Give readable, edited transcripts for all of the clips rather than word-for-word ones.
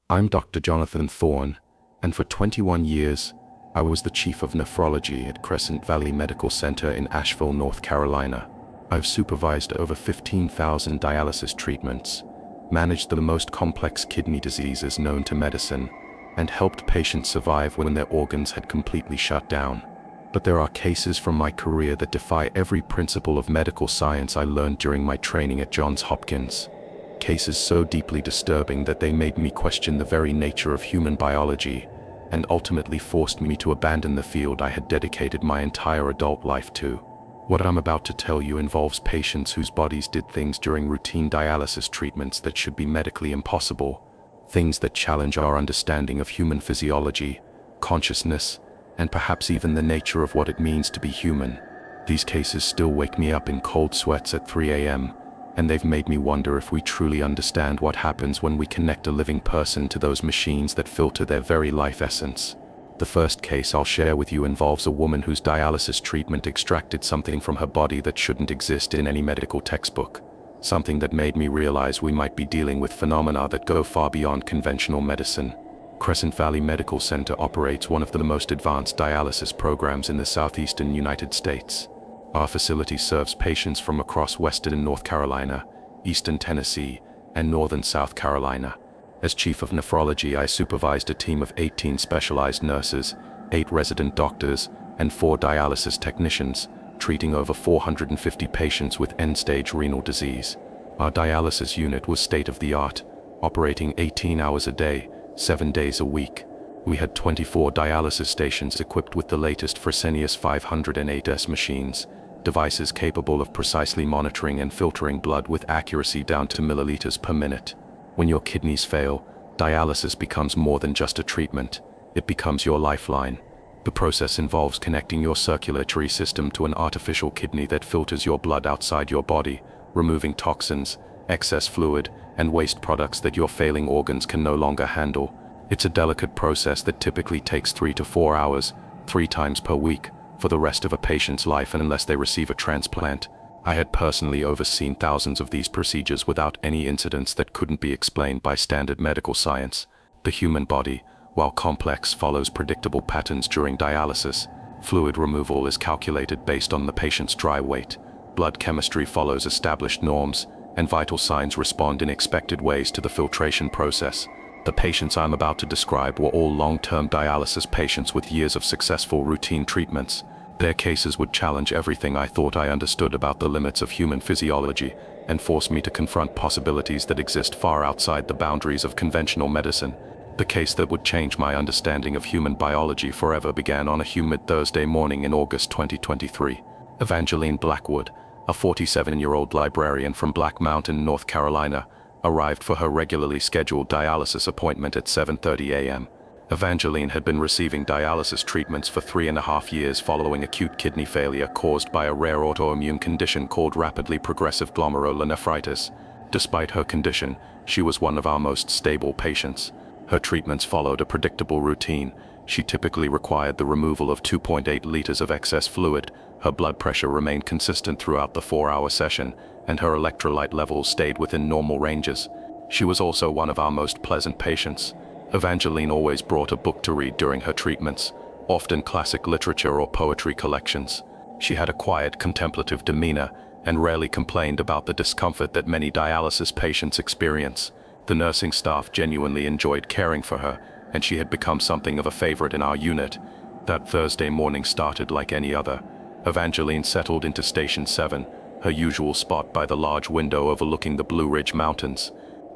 I'm Dr. Jonathan Thorne, and for 21 years, I was the chief of nephrology at Crescent Valley Medical Center in Asheville, North Carolina. I've supervised over 15,000 dialysis treatments, managed the most complex kidney diseases known to medicine, and helped patients survive when their organs had completely shut down. But there are cases from my career that defy every principle of medical science I learned during my training at Johns Hopkins. Cases so deeply disturbing that they made me question the very nature of human biology, and ultimately forced me to abandon the field I had dedicated my entire adult life to. What I'm about to tell you involves patients whose bodies did things during routine dialysis treatments that should be medically impossible, things that challenge our understanding of human physiology, consciousness, and perhaps even the nature of what it means to be human. These cases still wake me up in cold sweats at 3 a.m., and they've made me wonder if we truly understand what happens when we connect a living person to those machines that filter their very life essence. The first case I'll share with you involves a woman whose dialysis treatment extracted something from her body that shouldn't exist in any medical textbook, something that made me realize we might be dealing with phenomena that go far beyond conventional medicine. Crescent Valley Medical Center operates one of the most advanced dialysis programs in the southeastern United States. Our facility serves patients from across western North Carolina, eastern Tennessee, and northern South Carolina. As chief of nephrology, I supervised a team of 18 specialized nurses, 8 resident doctors, and 4 dialysis technicians, treating over 450 patients with end-stage renal disease. Our dialysis unit was state-of-the-art, operating 18 hours a day, 7 days a week. We had 24 dialysis stations equipped with the latest Fresenius 508S machines, devices capable of precisely monitoring and filtering blood with accuracy down to milliliters per minute. When your kidneys fail, dialysis becomes more than just a treatment. It becomes your lifeline. The process involves connecting your circulatory system to an artificial kidney that filters your blood outside your body, removing toxins, excess fluid, and waste products that your failing organs can no longer handle. It's a delicate process that typically takes 3 to 4 hours, 3 times per week, for the rest of a patient's life unless they receive a transplant. I had personally overseen thousands of these procedures without any incidents that couldn't be explained by standard medical science. The human body, while complex, follows predictable patterns during dialysis. Fluid removal is calculated based on the patient's dry weight. Blood chemistry follows established norms, and vital signs respond in expected ways to the filtration process. The patients I'm about to describe were all long-term dialysis patients with years of successful routine treatments. Their cases would challenge everything I thought I understood about the limits of human physiology and force me to confront possibilities that exist far outside the boundaries of conventional medicine. The case that would change my understanding of human biology forever began on a humid Thursday morning in August 2023. Evangeline Blackwood, a 47-year-old librarian from Black Mountain, North Carolina, arrived for her regularly scheduled dialysis appointment at 7:30 a.m. Evangeline had been receiving dialysis treatments for 3.5 years following acute kidney failure caused by a rare autoimmune condition called rapidly progressive glomerulonephritis. Despite her condition, she was one of our most stable patients. Her treatments followed a predictable routine. She typically required the removal of 2.8 liters of excess fluid. Her blood pressure remained consistent throughout the 4-hour session, and her electrolyte levels stayed within normal ranges. She was also one of our most pleasant patients. Evangeline always brought a book to read during her treatments, often classic literature or poetry collections. She had a quiet, contemplative demeanor and rarely complained about the discomfort that many dialysis patients experience. The nursing staff genuinely enjoyed caring for her, and she had become something of a favorite in our unit. That Thursday morning started like any other. Evangeline settled into Station 7, her usual spot by the large window overlooking the Blue Ridge Mountains.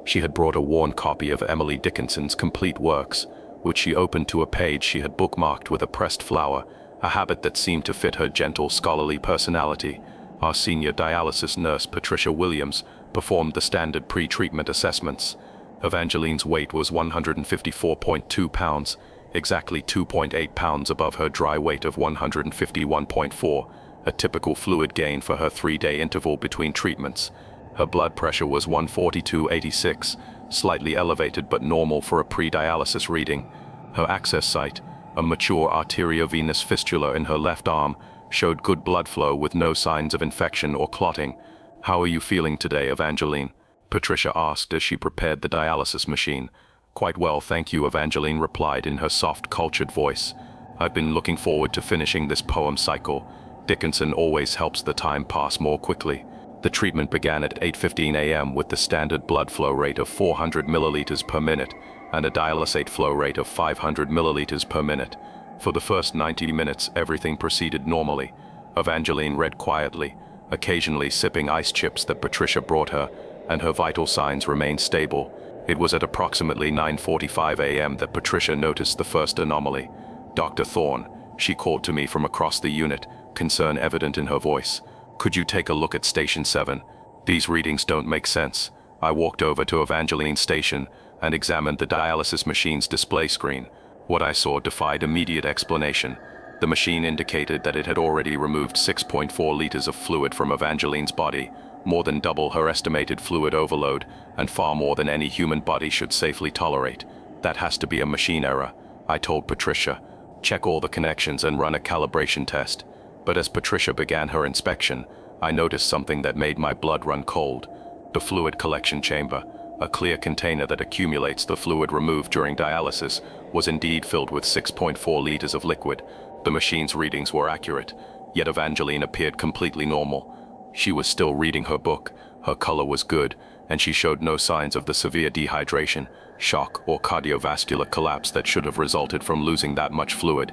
She had brought a worn copy of Emily Dickinson's complete works, which she opened to a page she had bookmarked with a pressed flower, a habit that seemed to fit her gentle, scholarly personality. Our senior dialysis nurse, Patricia Williams, performed the standard pre-treatment assessments. Evangeline's weight was 154.2 pounds, exactly 2.8 pounds above her dry weight of 151.4, a typical fluid gain for her 3-day interval between treatments. Her blood pressure was 142/86, slightly elevated but normal for a pre-dialysis reading. Her access site, a mature arteriovenous fistula in her left arm, showed good blood flow with no signs of infection or clotting. "How are you feeling today, Evangeline?" Patricia asked as she prepared the dialysis machine. Quite well, thank you, Evangeline replied in her soft, cultured voice. I've been looking forward to finishing this poem cycle. Dickinson always helps the time pass more quickly. The treatment began at 8:15 a.m. with the standard blood flow rate of 400 milliliters per minute and a dialysate flow rate of 500 milliliters per minute. For the first 90 minutes, everything proceeded normally. Evangeline read quietly, occasionally sipping ice chips that Patricia brought her, and her vital signs remained stable. It was at approximately 9:45 a.m. that Patricia noticed the first anomaly. "Dr. Thorne," she called to me from across the unit, concern evident in her voice. "Could you take a look at Station 7? These readings don't make sense." I walked over to Evangeline's station and examined the dialysis machine's display screen. What I saw defied immediate explanation. The machine indicated that it had already removed 6.4 liters of fluid from Evangeline's body, more than double her estimated fluid overload, and far more than any human body should safely tolerate. "That has to be a machine error," I told Patricia. "Check all the connections and run a calibration test." But as Patricia began her inspection, I noticed something that made my blood run cold. The fluid collection chamber, a clear container that accumulates the fluid removed during dialysis, was indeed filled with 6.4 liters of liquid. The machine's readings were accurate, yet Evangeline appeared completely normal. She was still reading her book, her color was good, and she showed no signs of the severe dehydration, shock, or cardiovascular collapse that should have resulted from losing that much fluid.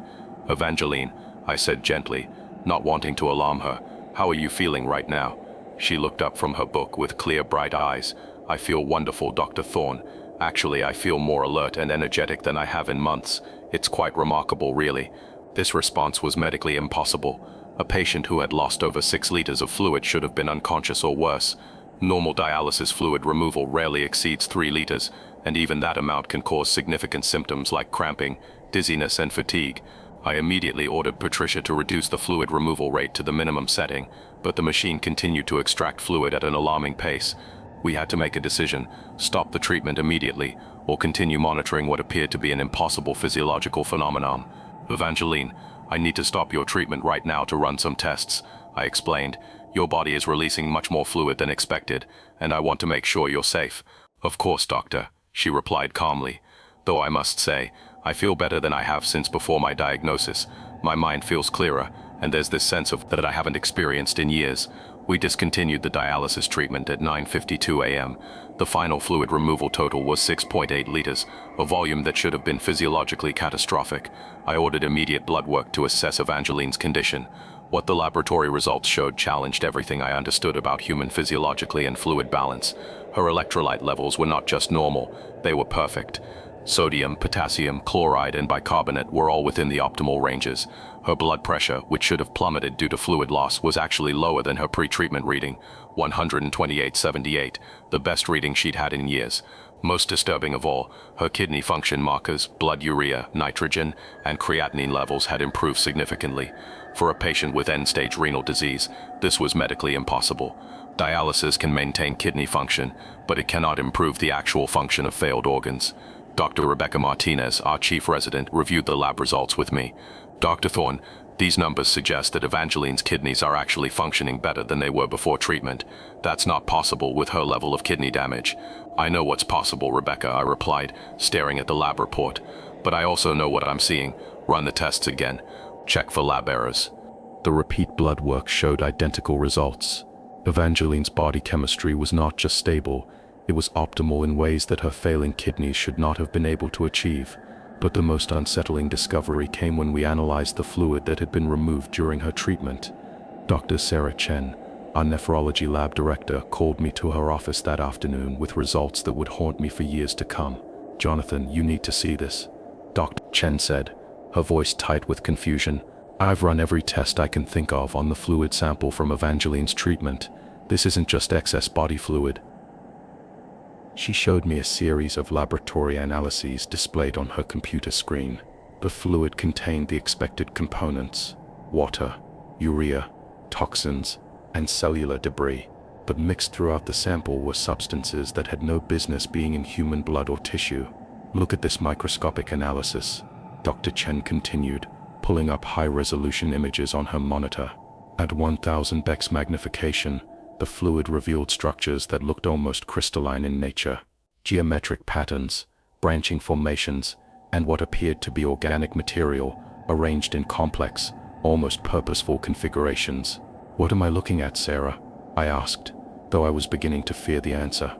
"Evangeline," I said gently, not wanting to alarm her, "how are you feeling right now?" She looked up from her book with clear, bright eyes. "I feel wonderful, Dr. Thorne. Actually, I feel more alert and energetic than I have in months. It's quite remarkable, really." This response was medically impossible. A patient who had lost over 6 liters of fluid should have been unconscious or worse. Normal dialysis fluid removal rarely exceeds 3 liters, and even that amount can cause significant symptoms like cramping, dizziness, and fatigue. I immediately ordered Patricia to reduce the fluid removal rate to the minimum setting, but the machine continued to extract fluid at an alarming pace. We had to make a decision: stop the treatment immediately, or continue monitoring what appeared to be an impossible physiological phenomenon. "Evangeline, I need to stop your treatment right now to run some tests," I explained. "Your body is releasing much more fluid than expected, and I want to make sure you're safe." "Of course, doctor," she replied calmly. "Though I must say, I feel better than I have since before my diagnosis. My mind feels clearer, and there's this sense of that I haven't experienced in years." We discontinued the dialysis treatment at 9:52 a.m. The final fluid removal total was 6.8 liters, a volume that should have been physiologically catastrophic. I ordered immediate blood work to assess Evangeline's condition. What the laboratory results showed challenged everything I understood about human physiologically and fluid balance. Her electrolyte levels were not just normal, they were perfect. Sodium, potassium, chloride, and bicarbonate were all within the optimal ranges. Her blood pressure, which should have plummeted due to fluid loss, was actually lower than her pre-treatment reading, 128/78, the best reading she'd had in years. Most disturbing of all, her kidney function markers, blood urea, nitrogen, and creatinine levels had improved significantly. For a patient with end-stage renal disease, this was medically impossible. Dialysis can maintain kidney function, but it cannot improve the actual function of failed organs. Dr. Rebecca Martinez, our chief resident, reviewed the lab results with me. "Dr. Thorne, these numbers suggest that Evangeline's kidneys are actually functioning better than they were before treatment. That's not possible with her level of kidney damage." "I know what's possible, Rebecca," I replied, staring at the lab report. "But I also know what I'm seeing. Run the tests again. Check for lab errors." The repeat blood work showed identical results. Evangeline's body chemistry was not just stable, it was optimal in ways that her failing kidneys should not have been able to achieve. But the most unsettling discovery came when we analyzed the fluid that had been removed during her treatment. Dr. Sarah Chen, our nephrology lab director, called me to her office that afternoon with results that would haunt me for years to come. "Jonathan, you need to see this," Dr. Chen said, her voice tight with confusion. "I've run every test I can think of on the fluid sample from Evangeline's treatment. This isn't just excess body fluid." She showed me a series of laboratory analyses displayed on her computer screen. The fluid contained the expected components: water, urea, toxins, and cellular debris. But mixed throughout the sample were substances that had no business being in human blood or tissue. "Look at this microscopic analysis," Dr. Chen continued, pulling up high-resolution images on her monitor. At 1000 Bex magnification, the fluid revealed structures that looked almost crystalline in nature. Geometric patterns, branching formations, and what appeared to be organic material arranged in complex, almost purposeful configurations. "What am I looking at, Sarah?" I asked, though I was beginning to fear the answer.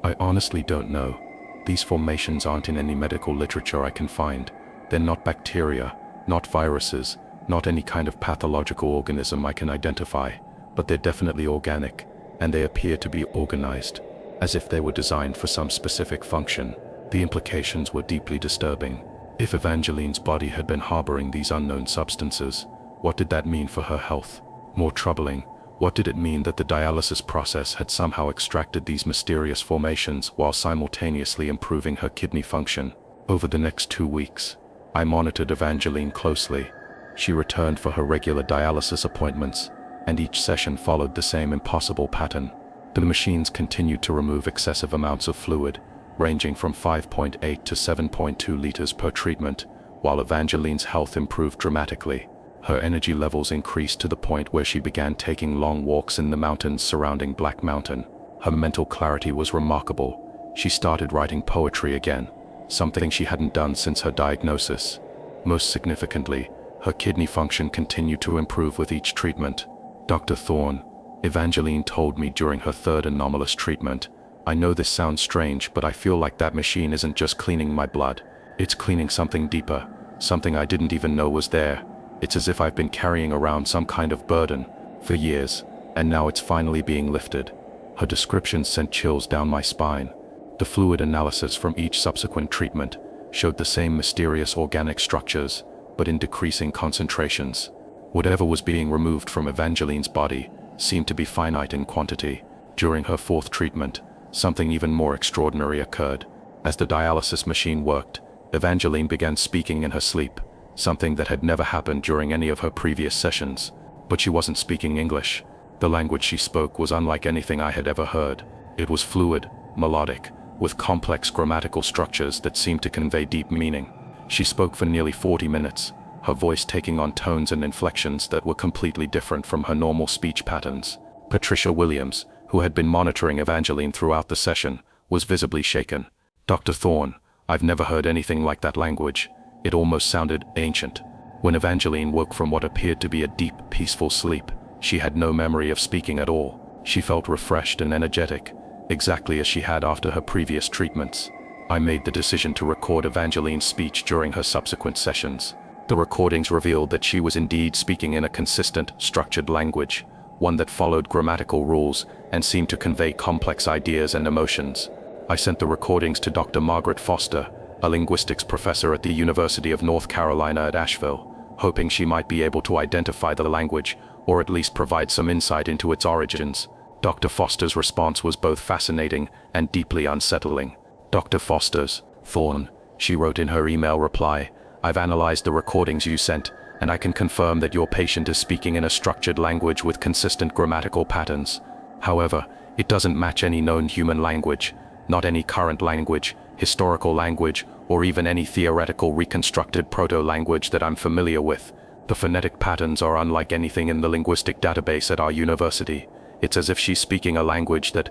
"I honestly don't know. These formations aren't in any medical literature I can find. They're not bacteria, not viruses, not any kind of pathological organism I can identify, but they're definitely organic, and they appear to be organized, as if they were designed for some specific function." The implications were deeply disturbing. If Evangeline's body had been harboring these unknown substances, what did that mean for her health? More troubling, what did it mean that the dialysis process had somehow extracted these mysterious formations while simultaneously improving her kidney function? Over the next 2 weeks, I monitored Evangeline closely. She returned for her regular dialysis appointments, and each session followed the same impossible pattern. The machines continued to remove excessive amounts of fluid, ranging from 5.8 to 7.2 liters per treatment, while Evangeline's health improved dramatically. Her energy levels increased to the point where she began taking long walks in the mountains surrounding Black Mountain. Her mental clarity was remarkable. She started writing poetry again, something she hadn't done since her diagnosis. Most significantly, her kidney function continued to improve with each treatment. "Dr. Thorne," Evangeline told me during her third anomalous treatment, "I know this sounds strange, but I feel like that machine isn't just cleaning my blood. It's cleaning something deeper, something I didn't even know was there. It's as if I've been carrying around some kind of burden for years, and now it's finally being lifted." Her description sent chills down my spine. The fluid analysis from each subsequent treatment showed the same mysterious organic structures, but in decreasing concentrations. Whatever was being removed from Evangeline's body seemed to be finite in quantity. During her fourth treatment, something even more extraordinary occurred. As the dialysis machine worked, Evangeline began speaking in her sleep, something that had never happened during any of her previous sessions. But she wasn't speaking English. The language she spoke was unlike anything I had ever heard. It was fluid, melodic, with complex grammatical structures that seemed to convey deep meaning. She spoke for nearly 40 minutes, her voice taking on tones and inflections that were completely different from her normal speech patterns. Patricia Williams, who had been monitoring Evangeline throughout the session, was visibly shaken. "Dr. Thorne, I've never heard anything like that language. It almost sounded ancient." When Evangeline woke from what appeared to be a deep, peaceful sleep, she had no memory of speaking at all. She felt refreshed and energetic, exactly as she had after her previous treatments. I made the decision to record Evangeline's speech during her subsequent sessions. The recordings revealed that she was indeed speaking in a consistent, structured language, one that followed grammatical rules and seemed to convey complex ideas and emotions. I sent the recordings to Dr. Margaret Foster, a linguistics professor at the University of North Carolina at Asheville, hoping she might be able to identify the language or at least provide some insight into its origins. Dr. Foster's response was both fascinating and deeply unsettling. "Dr. Foster's, Thorne," she wrote in her email reply, "I've analyzed the recordings you sent, and I can confirm that your patient is speaking in a structured language with consistent grammatical patterns. However, it doesn't match any known human language, not any current language, historical language, or even any theoretical reconstructed proto-language that I'm familiar with. The phonetic patterns are unlike anything in the linguistic database at our university. It's as if she's speaking a language that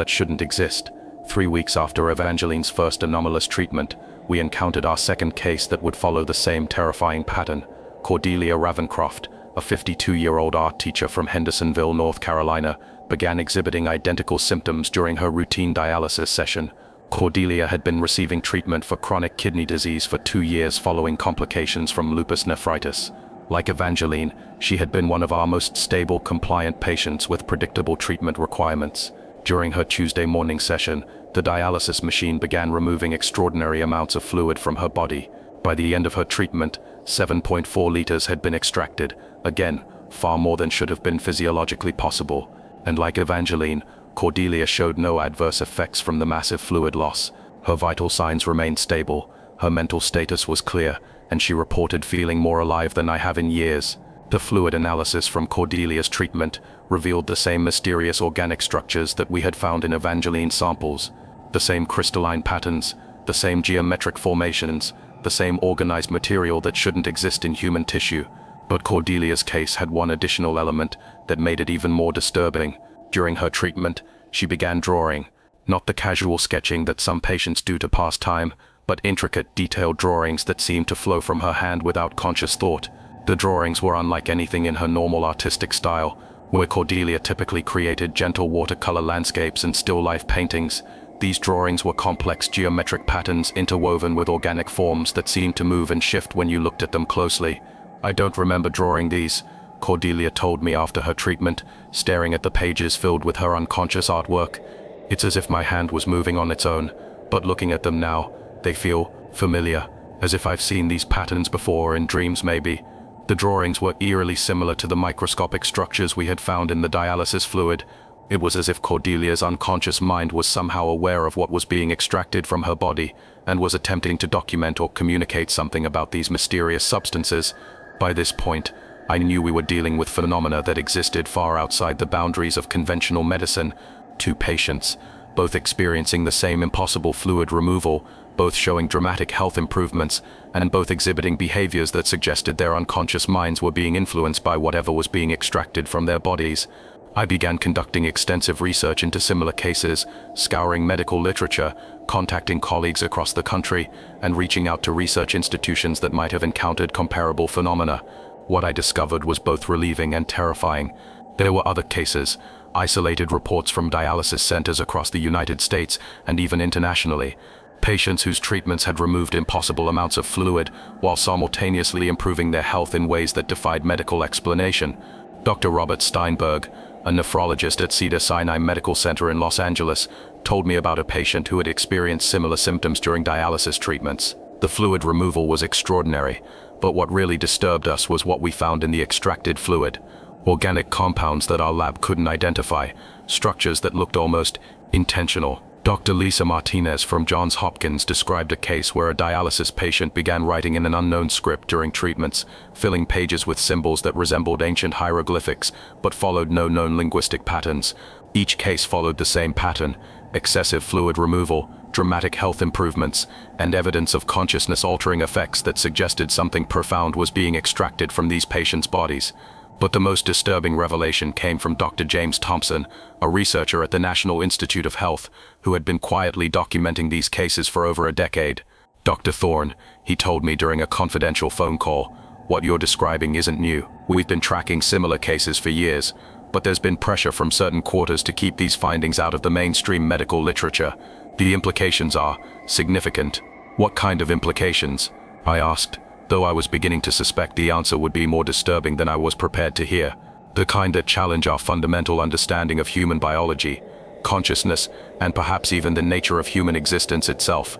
shouldn't exist." 3 weeks after Evangeline's first anomalous treatment, we encountered our second case that would follow the same terrifying pattern. Cordelia Ravencroft, a 52-year-old art teacher from Hendersonville, North Carolina, began exhibiting identical symptoms during her routine dialysis session. Cordelia had been receiving treatment for chronic kidney disease for 2 years following complications from lupus nephritis. Like Evangeline, she had been one of our most stable, compliant patients with predictable treatment requirements. During her Tuesday morning session, the dialysis machine began removing extraordinary amounts of fluid from her body. By the end of her treatment, 7.4 liters had been extracted, again, far more than should have been physiologically possible. And like Evangeline, Cordelia showed no adverse effects from the massive fluid loss. Her vital signs remained stable, her mental status was clear, and she reported feeling more alive than I have in years. The fluid analysis from Cordelia's treatment revealed the same mysterious organic structures that we had found in Evangeline's samples. The same crystalline patterns, the same geometric formations, the same organized material that shouldn't exist in human tissue. But Cordelia's case had one additional element that made it even more disturbing. During her treatment, she began drawing, not the casual sketching that some patients do to pass time, but intricate, detailed drawings that seemed to flow from her hand without conscious thought. The drawings were unlike anything in her normal artistic style, where Cordelia typically created gentle watercolor landscapes and still life paintings. These drawings were complex geometric patterns interwoven with organic forms that seemed to move and shift when you looked at them closely. "I don't remember drawing these," Cordelia told me after her treatment, staring at the pages filled with her unconscious artwork. "It's as if my hand was moving on its own, but looking at them now, they feel familiar, as if I've seen these patterns before in dreams maybe." The drawings were eerily similar to the microscopic structures we had found in the dialysis fluid. It was as if Cordelia's unconscious mind was somehow aware of what was being extracted from her body and was attempting to document or communicate something about these mysterious substances. By this point, I knew we were dealing with phenomena that existed far outside the boundaries of conventional medicine. Two patients, both experiencing the same impossible fluid removal, both showing dramatic health improvements, and both exhibiting behaviors that suggested their unconscious minds were being influenced by whatever was being extracted from their bodies. I began conducting extensive research into similar cases, scouring medical literature, contacting colleagues across the country, and reaching out to research institutions that might have encountered comparable phenomena. What I discovered was both relieving and terrifying. There were other cases, isolated reports from dialysis centers across the United States and even internationally. Patients whose treatments had removed impossible amounts of fluid while simultaneously improving their health in ways that defied medical explanation. Dr. Robert Steinberg, a nephrologist at Cedars-Sinai Medical Center in Los Angeles, told me about a patient who had experienced similar symptoms during dialysis treatments. The fluid removal was extraordinary, but what really disturbed us was what we found in the extracted fluid. Organic compounds that our lab couldn't identify, structures that looked almost intentional. Dr. Lisa Martinez from Johns Hopkins described a case where a dialysis patient began writing in an unknown script during treatments, filling pages with symbols that resembled ancient hieroglyphics but followed no known linguistic patterns. Each case followed the same pattern: excessive fluid removal, dramatic health improvements, and evidence of consciousness-altering effects that suggested something profound was being extracted from these patients' bodies. But the most disturbing revelation came from Dr. James Thompson, a researcher at the National Institute of Health, who had been quietly documenting these cases for over a decade. "Dr. Thorne," he told me during a confidential phone call, "what you're describing isn't new. We've been tracking similar cases for years, but there's been pressure from certain quarters to keep these findings out of the mainstream medical literature. The implications are significant." "What kind of implications?" I asked, though I was beginning to suspect the answer would be more disturbing than I was prepared to hear. "The kind that challenge our fundamental understanding of human biology, consciousness, and perhaps even the nature of human existence itself."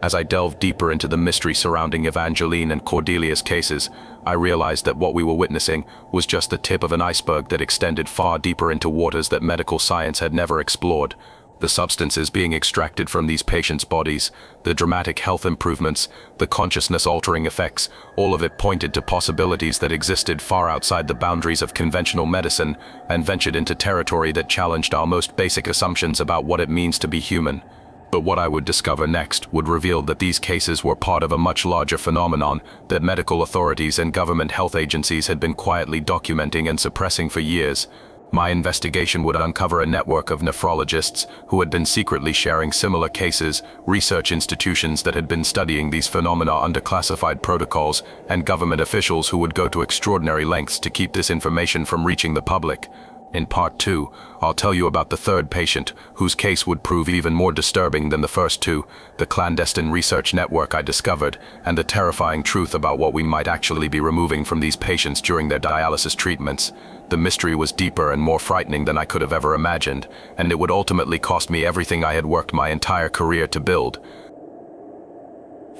As I delved deeper into the mystery surrounding Evangeline and Cordelia's cases, I realized that what we were witnessing was just the tip of an iceberg that extended far deeper into waters that medical science had never explored. The substances being extracted from these patients' bodies, the dramatic health improvements, the consciousness-altering effects, all of it pointed to possibilities that existed far outside the boundaries of conventional medicine and ventured into territory that challenged our most basic assumptions about what it means to be human. But what I would discover next would reveal that these cases were part of a much larger phenomenon that medical authorities and government health agencies had been quietly documenting and suppressing for years. My investigation would uncover a network of nephrologists who had been secretly sharing similar cases, research institutions that had been studying these phenomena under classified protocols, and government officials who would go to extraordinary lengths to keep this information from reaching the public. In part 2, I'll tell you about the third patient, whose case would prove even more disturbing than the first two, the clandestine research network I discovered, and the terrifying truth about what we might actually be removing from these patients during their dialysis treatments. The mystery was deeper and more frightening than I could have ever imagined, and it would ultimately cost me everything I had worked my entire career to build.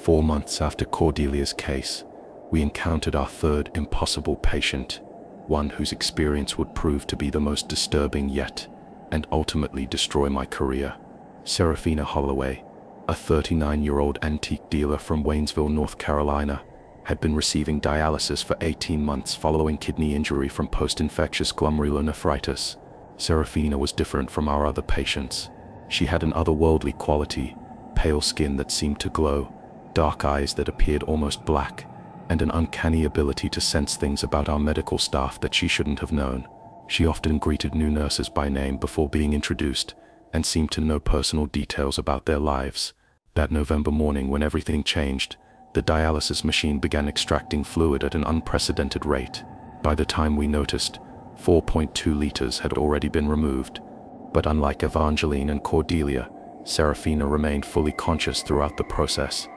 4 months after Cordelia's case, we encountered our third impossible patient, one whose experience would prove to be the most disturbing yet, and ultimately destroy my career. Serafina Holloway, a 39-year-old antique dealer from Waynesville, North Carolina, had been receiving dialysis for 18 months following kidney injury from post-infectious glomerulonephritis. Serafina was different from our other patients. She had an otherworldly quality, pale skin that seemed to glow, dark eyes that appeared almost black, and an uncanny ability to sense things about our medical staff that she shouldn't have known. She often greeted new nurses by name before being introduced, and seemed to know personal details about their lives. That November morning, when everything changed, the dialysis machine began extracting fluid at an unprecedented rate. By the time we noticed, 4.2 liters had already been removed. But unlike Evangeline and Cordelia, Serafina remained fully conscious throughout the process.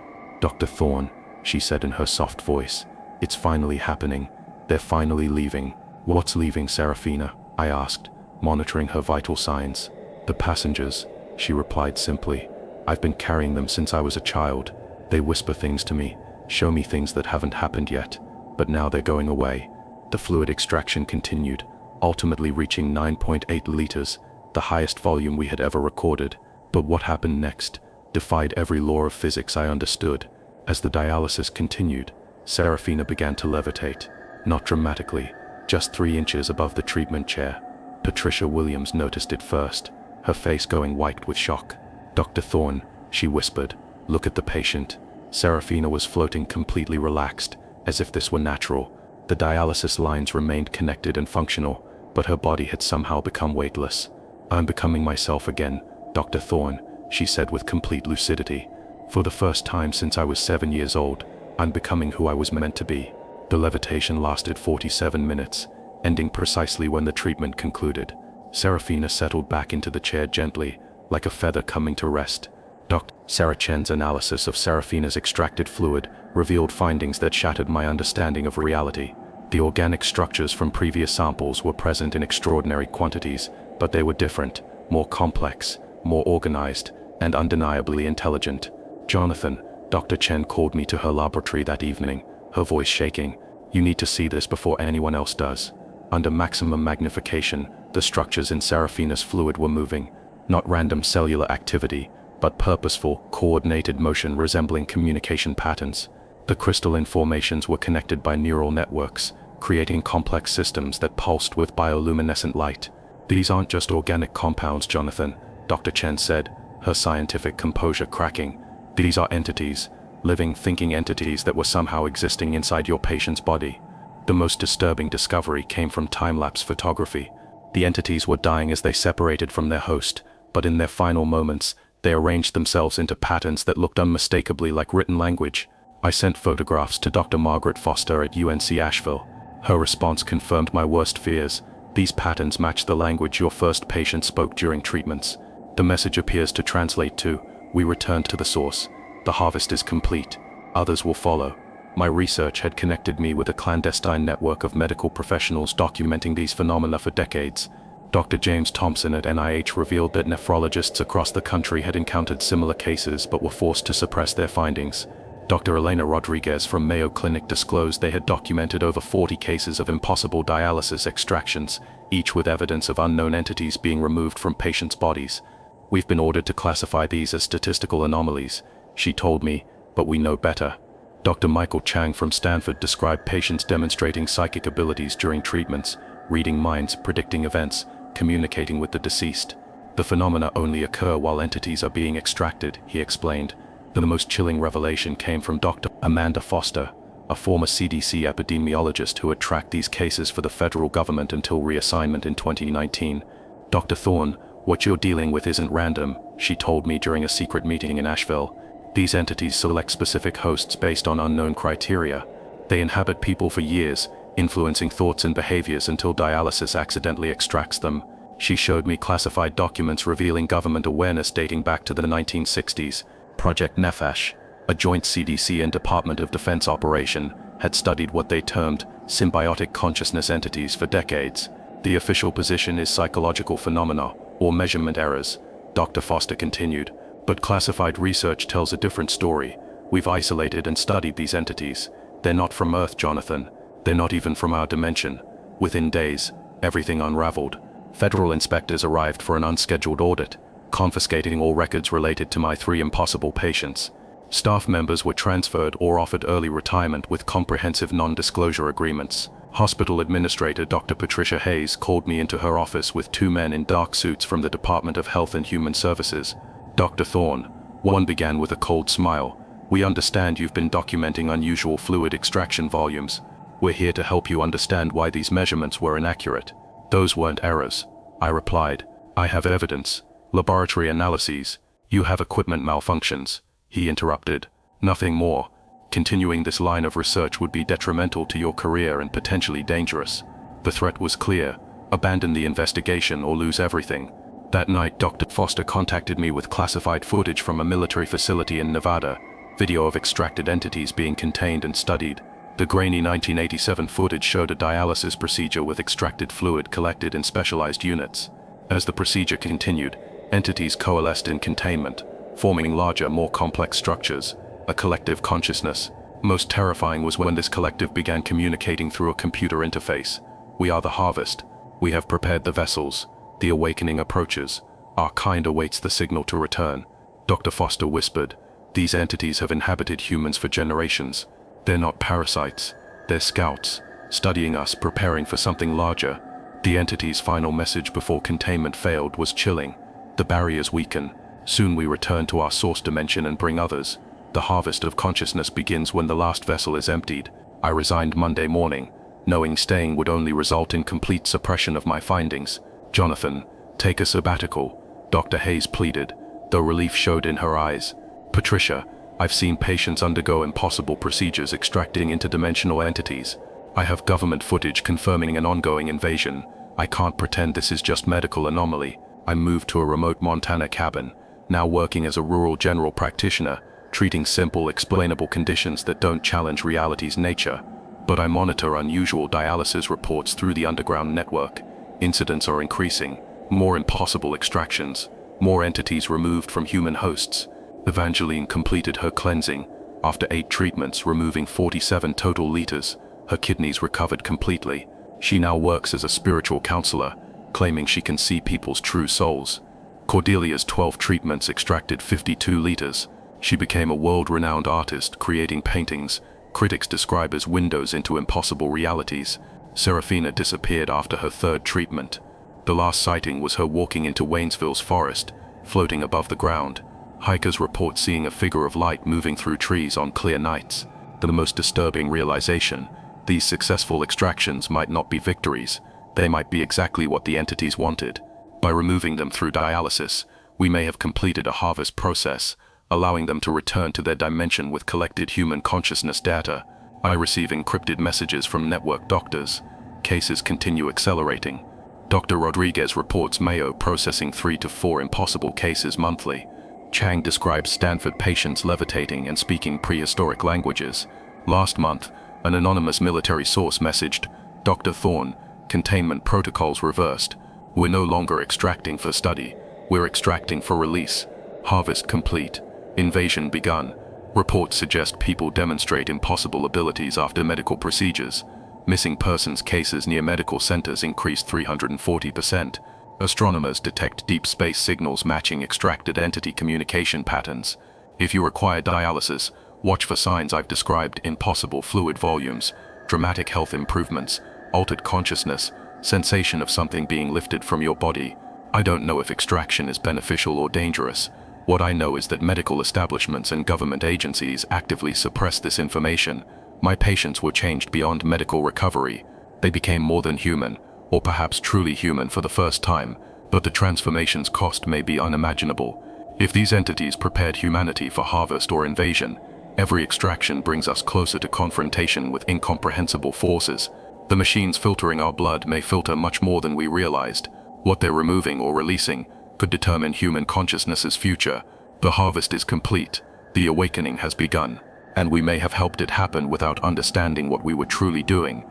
"Dr. Thorne," she said in her soft voice, "it's finally happening. They're finally leaving." "What's leaving, Serafina?" I asked, monitoring her vital signs. "The passengers," she replied simply. "I've been carrying them since I was a child. They whisper things to me, show me things that haven't happened yet, but now they're going away." The fluid extraction continued, ultimately reaching 9.8 liters, the highest volume we had ever recorded. But what happened next defied every law of physics I understood. As the dialysis continued, Serafina began to levitate, not dramatically, just 3 inches above the treatment chair. Patricia Williams noticed it first, her face going white with shock. "Dr. Thorne," she whispered, "look at the patient." Serafina was floating completely relaxed, as if this were natural. The dialysis lines remained connected and functional, but her body had somehow become weightless. "I'm becoming myself again, Dr. Thorne," she said with complete lucidity. "For the first time since I was 7 years old, I'm becoming who I was meant to be." The levitation lasted 47 minutes, ending precisely when the treatment concluded. Serafina settled back into the chair gently, like a feather coming to rest. Dr. Sarah Chen's analysis of Serafina's extracted fluid revealed findings that shattered my understanding of reality. The organic structures from previous samples were present in extraordinary quantities, but they were different, more complex, more organized, and undeniably intelligent. "Jonathan," Dr. Chen called me to her laboratory that evening, her voice shaking. "You need to see this before anyone else does." Under maximum magnification, the structures in Serafina's fluid were moving, not random cellular activity, but purposeful, coordinated motion resembling communication patterns. The crystalline formations were connected by neural networks, creating complex systems that pulsed with bioluminescent light. "These aren't just organic compounds, Jonathan," Dr. Chen said, her scientific composure cracking. "These are entities, living, thinking entities that were somehow existing inside your patient's body." The most disturbing discovery came from time-lapse photography. The entities were dying as they separated from their host, but in their final moments, they arranged themselves into patterns that looked unmistakably like written language. I sent photographs to Dr. Margaret Foster at UNC Asheville. Her response confirmed my worst fears. "These patterns match the language your first patient spoke during treatments. The message appears to translate to, 'We returned to the source. The harvest is complete. Others will follow.'" My research had connected me with a clandestine network of medical professionals documenting these phenomena for decades. Dr. James Thompson at NIH revealed that nephrologists across the country had encountered similar cases but were forced to suppress their findings. Dr. Elena Rodriguez from Mayo Clinic disclosed they had documented over 40 cases of impossible dialysis extractions, each with evidence of unknown entities being removed from patients' bodies. "We've been ordered to classify these as statistical anomalies," she told me, "but we know better." Dr. Michael Chang from Stanford described patients demonstrating psychic abilities during treatments, reading minds, predicting events, communicating with the deceased. "The phenomena only occur while entities are being extracted," he explained. The most chilling revelation came from Dr. Amanda Foster, a former CDC epidemiologist who had tracked these cases for the federal government until reassignment in 2019. "Dr. Thorne, what you're dealing with isn't random," she told me during a secret meeting in Asheville. "These entities select specific hosts based on unknown criteria. They inhabit people for years, influencing thoughts and behaviors until dialysis accidentally extracts them." She showed me classified documents revealing government awareness dating back to the 1960s. Project Nephesh, a joint CDC and Department of Defense operation, had studied what they termed symbiotic consciousness entities for decades. "The official position is psychological phenomena, or measurement errors," Dr. Foster continued. "But classified research tells a different story. We've isolated and studied these entities. They're not from Earth, Jonathan. They're not even from our dimension." Within days, everything unraveled. Federal inspectors arrived for an unscheduled audit, confiscating all records related to my 3 impossible patients. Staff members were transferred or offered early retirement with comprehensive non-disclosure agreements. Hospital Administrator Dr. Patricia Hayes called me into her office with 2 men in dark suits from the Department of Health and Human Services. "Dr. Thorne," one began with a cold smile, "we understand you've been documenting unusual fluid extraction volumes. We're here to help you understand why these measurements were inaccurate." "Those weren't errors," I replied. "I have evidence. Laboratory analyses. You have equipment malfunctions. He interrupted. Nothing more. Continuing this line of research would be detrimental to your career and potentially dangerous. The threat was clear. Abandon the investigation or lose everything. That night, Dr. Foster contacted me with classified footage from a military facility in Nevada, video of extracted entities being contained and studied. The grainy 1987 footage showed a dialysis procedure with extracted fluid collected in specialized units. As the procedure continued, entities coalesced in containment, forming larger, more complex structures, a collective consciousness. Most terrifying was when this collective began communicating through a computer interface. We are the harvest. We have prepared the vessels. The awakening approaches. Our kind awaits the signal to return. Dr. Foster whispered, these entities have inhabited humans for generations. They're not parasites. They're scouts, studying us, preparing for something larger. The entity's final message before containment failed was chilling. The barriers weaken. Soon we return to our source dimension and bring others. The harvest of consciousness begins when the last vessel is emptied. I resigned Monday morning, knowing staying would only result in complete suppression of my findings. Jonathan, take a sabbatical, Dr. Hayes pleaded, though relief showed in her eyes. Patricia, I've seen patients undergo impossible procedures extracting interdimensional entities. I have government footage confirming an ongoing invasion. I can't pretend this is just medical anomaly. I moved to a remote Montana cabin, now working as a rural general practitioner, treating simple, explainable conditions that don't challenge reality's nature. But I monitor unusual dialysis reports through the underground network. Incidents are increasing, more impossible extractions, more entities removed from human hosts. Evangeline completed her cleansing. After 8 treatments, removing 47 total liters, her kidneys recovered completely. She now works as a spiritual counselor, claiming she can see people's true souls. Cordelia's 12 treatments extracted 52 liters. She became a world-renowned artist, creating paintings critics describe as windows into impossible realities. Serafina disappeared after her 3rd treatment. The last sighting was her walking into Waynesville's forest, floating above the ground. Hikers report seeing a figure of light moving through trees on clear nights. The most disturbing realization: these successful extractions might not be victories. They might be exactly what the entities wanted. By removing them through dialysis, we may have completed a harvest process, allowing them to return to their dimension with collected human consciousness data. I receive encrypted messages from network doctors. Cases continue accelerating. Dr. Rodriguez reports Mayo processing 3 to 4 impossible cases monthly. Chang describes Stanford patients levitating and speaking prehistoric languages. Last month, an anonymous military source messaged, Dr. Thorne, containment protocols reversed. We're no longer extracting for study. We're extracting for release. Harvest complete. Invasion begun. Reports suggest people demonstrate impossible abilities after medical procedures. Missing persons cases near medical centers increased 340%. Astronomers detect deep space signals matching extracted entity communication patterns. If you require dialysis, watch for signs I've described: impossible fluid volumes, dramatic health improvements, altered consciousness, sensation of something being lifted from your body. I don't know if extraction is beneficial or dangerous. What I know is that medical establishments and government agencies actively suppress this information. My patients were changed beyond medical recovery. They became more than human, or perhaps truly human for the first time, but the transformation's cost may be unimaginable. If these entities prepared humanity for harvest or invasion, every extraction brings us closer to confrontation with incomprehensible forces. The machines filtering our blood may filter much more than we realized. What they're removing or releasing could determine human consciousness's future. The harvest is complete. The awakening has begun, and we may have helped it happen without understanding what we were truly doing.